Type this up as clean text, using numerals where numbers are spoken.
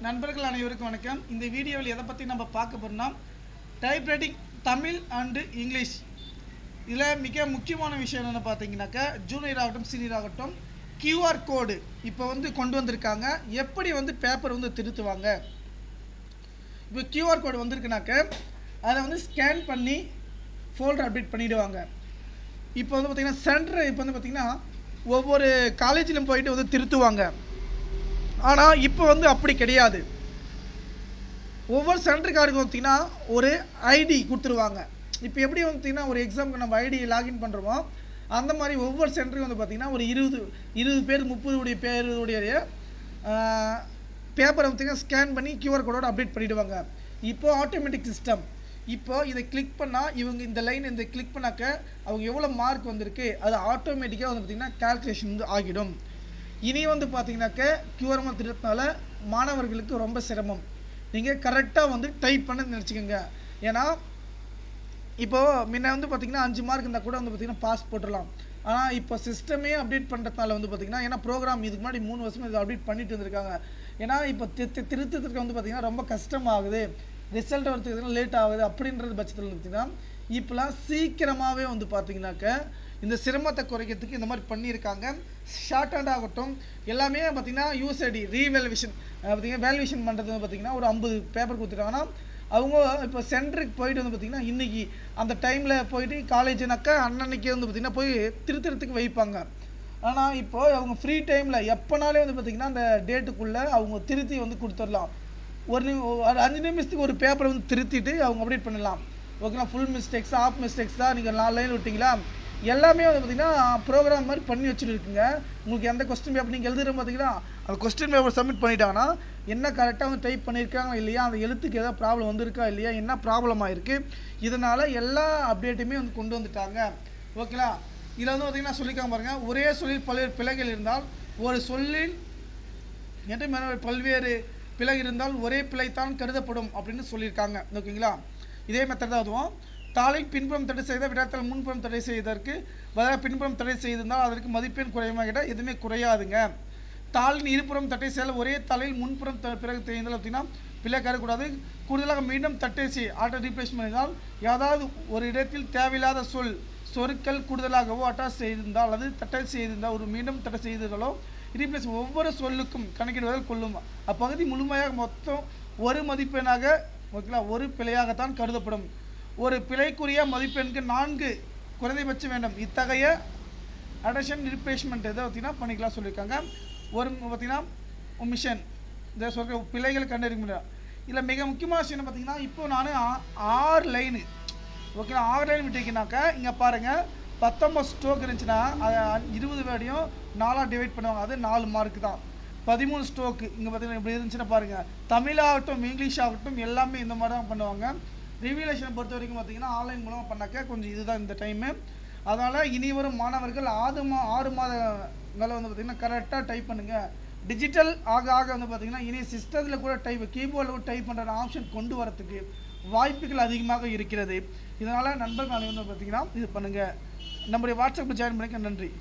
நண்பர்கள் அனைவருக்கும் வணக்கம். இந்த வீடியோவில் எதை பற்றி நம்ம பார்க்க போகிறோம்னா டைப்ரைட்டிங் தமிழ் அண்டு இங்கிலீஷ். இதில் மிக முக்கியமான விஷயம் என்னென்னு பார்த்தீங்கன்னாக்கா ஜூனியர் ஆகட்டும் சீனியர் ஆகட்டும் கியூஆர் கோடு இப்போ கொண்டு வந்திருக்காங்க. எப்படி பேப்பர் திருத்துவாங்க. இப்போ கியூஆர் கோடு வந்திருக்குனாக்க அதை ஸ்கேன் பண்ணி ஃபோல்டர் அப்டேட் பண்ணிவிடுவாங்க. இப்போ பார்த்திங்கன்னா சென்டர் இப்போ பார்த்திங்கன்னா ஒவ்வொரு காலேஜிலும் போயிட்டு திருத்துவாங்க. ஆனால் இப்போ அப்படி கிடையாது. ஒவ்வொரு சென்டருக்காருக்கு பார்த்திங்கன்னா ஒரு ஐடி கொடுத்துருவாங்க. இப்போ எப்படி பார்த்திங்கன்னா ஒரு எக்ஸாமுக்கு நம்ம ஐடி லாகின் பண்ணுறோமோ அந்த மாதிரி ஒவ்வொரு சென்டருக்கு பார்த்திங்கன்னா ஒரு 20 பேர் 30 பேருடைய பேப்பரை பார்த்திங்கன்னா ஸ்கேன் பண்ணி கியூஆர் கோடோடு அப்டேட் பண்ணிவிடுவாங்க. இப்போது ஆட்டோமேட்டிக் சிஸ்டம். இப்போ இதை கிளிக் பண்ணால் இவங்க இந்த லைன் இந்த கிளிக் பண்ணாக்க அவங்க எவ்வளோ மார்க் வந்திருக்கு அது ஆட்டோமேட்டிக்காக பார்த்திங்கன்னா கால்குலேஷன் ஆகிடும். இனி பார்த்தீங்கன்னாக்க கியூஆர் திருத்தினால மாணவர்களுக்கு ரொம்ப சிரமம். நீங்கள் கரெக்டாக டைப் பண்ண நினச்சிக்கோங்க. ஏன்னா இப்போது முன்ன பார்த்திங்கன்னா 5 மார்க் இருந்தால் கூட பார்த்திங்கன்னா பாஸ் போட்டுடலாம். ஆனால் இப்போ சிஸ்டமே அப்டேட் பண்ணுறதுனால பார்த்திங்கன்னா ஏன்னா ப்ரோக்ராம் இதுக்கு முன்னாடி 3 வருஷமாக இதை அப்டேட் பண்ணிட்டு இருந்திருக்காங்க. ஏன்னா இப்போ திருத்தத்துக்கு பார்த்திங்கன்னா ரொம்ப கஷ்டமாகுது, ரிசல்ட் வரதுக்கு லேட் ஆகுது. அப்படின்றது பட்சத்தில் பார்த்திங்கன்னா இப்போலாம் சீக்கிரமாகவே பார்த்திங்கனாக்க இந்த சிரமத்தை குறைக்கிறதுக்கு இந்த மாதிரி பண்ணியிருக்காங்க. ஷார்ட் ஹேண்ட் ஆகட்டும் எல்லாமே பார்த்திங்கன்னா யூஸ்ஐடி ரீவேல்யூஷன் பார்த்திங்கன்னா வேல்யூஷன் பண்ணுறது பார்த்திங்கன்னா ஒரு 50 பேப்பர் கொடுத்துட்டாங்கன்னா அவங்க இப்போ சென்டருக்கு போயிட்டு பார்த்திங்கன்னா இன்றைக்கி அந்த டைமில் போயிட்டு காலேஜுனாக்கா அன்னன்னைக்கு பார்த்திங்கன்னா போய் திருத்தறதுக்கு வைப்பாங்க. ஆனால் இப்போது அவங்க ஃப்ரீ டைமில் எப்போனாலே பார்த்திங்கன்னா அந்த டேட்டுக்குள்ளே அவங்க திருத்தி கொடுத்துடலாம். ஒரு 5 நிமிஷத்துக்கு ஒரு பேப்பரை திருத்திட்டு அவங்க அப்டேட் பண்ணலாம். ஓகேங்களா. ஃபுல் மிஸ்டேக்ஸ் ஆஃப் மிஸ்டேக்ஸ் தான் நீங்கள் 4 லைன் விட்டிங்களா எல்லாமே பார்த்திங்கன்னா ப்ரோக்ராம் மாதிரி பண்ணி வச்சுருக்குங்க. உங்களுக்கு எந்த கொஸ்டின் பேப்பர் நீங்கள் எழுதுகிற பார்த்திங்கன்னா அந்த கொஸ்டின் பேப்பர் சப்மிட் பண்ணிட்டாங்கன்னா என்ன கரெக்டாக டைப் பண்ணியிருக்காங்க இல்லையா, அந்த எழுத்துக்கு ஏதாவது ப்ராப்ளம் வந்திருக்கா இல்லையா, என்ன ப்ராப்ளம் ஆகிருக்கு, இதனால் எல்லா அப்டேட்டுமே கொண்டு வந்துட்டாங்க. ஓகேங்களா. இதில் பார்த்திங்கன்னா சொல்லிக்காம பாருங்கள், ஒரே சொல்லில் பல்வேறு பிழைகள் இருந்தால் ஒரு சொல்லில் என்று பல்வேறு பிழை இருந்தால் ஒரே பிழைத்தான் கருதப்படும் அப்படின்னு சொல்லியிருக்காங்க. ஓகேங்களா. இதே மெத்தட் தான் அதுவும். தாளில் பின்புறம் தடை செய்த விடாத்தால் முன்புறம் தடை செய்வதற்கு பதிலாக பின்புறம் தடை செய்திருந்தால் அதற்கு மதிப்பெண் குறையுமா கேட்டால் எதுவுமே குறையாதுங்க. தாளின் இருபுறம் தட்டை செய்ய ஒரே தாளில் முன்புறம் பிறகு தெரிந்தால் அப்படின்னா பிள்ளை கறக்கூடாது. கூடுதலாக மீண்டும் தட்டை ஆட்டோ ரீப்ளேஸ் பண்ணினால் ஏதாவது ஒரு இடத்தில் தேவையில்லாத சொற்கள் கூடுதலாகவோ அட்டாச் செய்திருந்தால் அல்லது தட்டை செய்திருந்தால் ஒரு மீண்டும் தட்டை செய்தீர்களோ ரீப்ளேஸ் ஒவ்வொரு சொல்லுக்கும் கணக்கிடுவதில் கொள்ளும். அப்பகுதி முழுமையாக மொத்தம் ஒரு மதிப்பெண்ணாக ஓகேங்களா ஒரு பிழையாகத்தான் கருதப்படும். ஒரு பிழைக்குரிய மதிப்பெண்ணுக்கு 4 குறைந்தபட்சம் வேண்டும். இத்தகைய அடஷன் ரீப்ளேஸ்மெண்ட் எதை பார்த்திங்கன்னா பண்ணிக்கலாம் சொல்லியிருக்காங்க. ஒரு பார்த்திங்கன்னா மிஷன் இதை சொல்கிற பிழைகள் கண்டறிய முடியாது. இதில் மிக முக்கியமான விஷயம் என்ன பார்த்திங்கன்னா இப்போ நான் 6 லைனு ஓகேங்களா 6 லைன் விட்டுக்கினாக்கா இங்கே பாருங்கள் 19 ஸ்ட்ரோக் இருந்துச்சுன்னா அதை 20 வேர்டையும் 4ஆக டிவைட் பண்ணுவாங்க. அது 4 மார்க்கு தான். 13 ஸ்ட்ரோக்கு இங்கே பார்த்திங்கன்னா இப்படி இருந்துச்சுன்னா பாருங்கள் தமிழாகட்டும் இங்கிலீஷ் ஆகட்டும் எல்லாமே இந்த மாதிரி தான் பண்ணுவாங்க. ரிவிலேஷனை பொறுத்த வரைக்கும் பார்த்திங்கன்னா ஆன்லைன் மூலமாக பண்ணாக்க கொஞ்சம் இதுதான் இந்த டைமு. அதனால் இனி வரும் மாணவர்கள் 6 மாதங்களை பார்த்திங்கன்னா கரெக்டாக டைப் பண்ணுங்கள். டிஜிட்டல் ஆக பார்த்திங்கன்னா இனி சிஸ்டத்தில் கூட கீபோர்டில் டைப் பண்ணுற ஆப்ஷன் கொண்டு வரத்துக்கு வாய்ப்புகள் அதிகமாக இருக்கிறது. இதனால் நண்பர்கள் பார்த்திங்கன்னா இது பண்ணுங்கள். நம்முடைய வாட்ஸ்அப்பில் ஜாயின் பண்ணிக்க நன்றி.